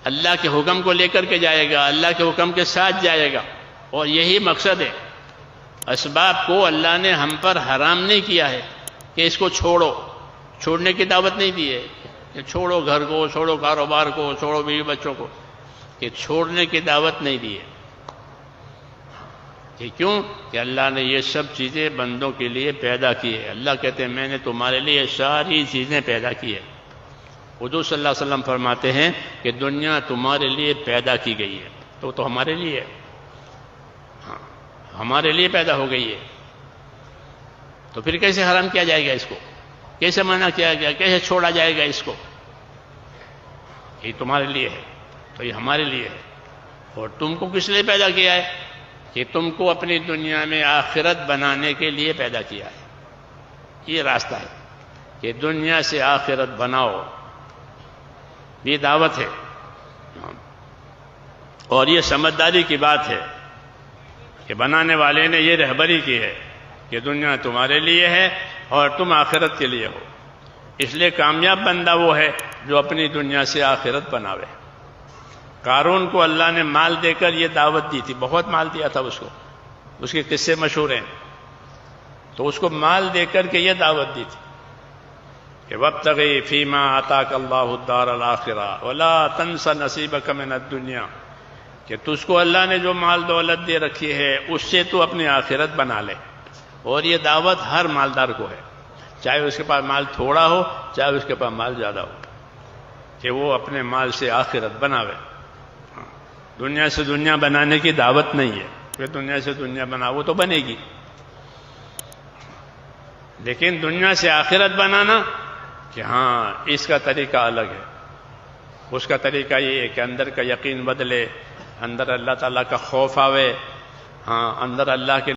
اللہ کے حکم کو لے کر کے جائے گا، اللہ کے حکم کے ساتھ جائے گا، اور یہی مقصد ہے۔ اسباب کو اللہ نے ہم پر حرام نہیں کیا ہے کہ اس کو چھوڑو، چھوڑنے کی دعوت نہیں دی ہے کہ چھوڑو گھر کو، چھوڑو کاروبار کو، چھوڑو بیوی بچوں کو، کہ چھوڑنے کی دعوت نہیں دی ہے۔ کہ کیوں؟ کہ اللہ نے یہ سب چیزیں بندوں کے لیے پیدا کی ہے۔ اللہ کہتے ہیں میں نے تمہارے لیے ساری چیزیں پیدا کی ہے۔ حضور صلی اللہ علیہ وسلم فرماتے ہیں کہ دنیا تمہارے لیے پیدا کی گئی ہے، تو ہمارے لیے ہے، ہاں ہمارے لیے پیدا ہو گئی ہے، تو پھر کیسے حرام کیا جائے گا اس کو؟ کیسے منع کیا گیا؟ کیسے چھوڑا جائے گا اس کو؟ یہ تمہارے لیے ہے تو یہ ہمارے لیے ہے۔ اور تم کو کس لیے پیدا کیا ہے؟ کہ تم کو اپنی دنیا میں آخرت بنانے کے لیے پیدا کیا ہے۔ یہ راستہ ہے کہ دنیا سے آخرت بناؤ، یہ دعوت ہے، اور یہ سمجھداری کی بات ہے کہ بنانے والے نے یہ رہبری کی ہے کہ دنیا تمہارے لیے ہے اور تم آخرت کے لیے ہو۔ اس لیے کامیاب بندہ وہ ہے جو اپنی دنیا سے آخرت بناوے۔ قارون کو اللہ نے مال دے کر یہ دعوت دی تھی، بہت مال دیا تھا اس کو، اس کے قصے مشہور ہیں، تو اس کو مال دے کر کے یہ دعوت دی تھی کہ وابتغی فیما آتاک اللہ الدار الآخرہ ولا تنس نصیبک من الدنیا، کہ تجھ کو اللہ نے جو مال دولت دے رکھی ہے اس سے تو اپنی آخرت بنا لے۔ اور یہ دعوت ہر مالدار کو ہے، چاہے اس کے پاس مال تھوڑا ہو چاہے اس کے پاس مال زیادہ ہو، کہ وہ اپنے مال سے آخرت بناوے۔ دنیا سے دنیا بنانے کی دعوت نہیں ہے کہ دنیا سے دنیا بنا، وہ تو بنے گی، لیکن دنیا سے آخرت بنانا کہ ہاں اس کا طریقہ الگ ہے، اس کا طریقہ یہ ہے کہ اندر کا یقین بدلے، اندر اللہ تعالیٰ کا خوف آوے، ہاں اندر اللہ کے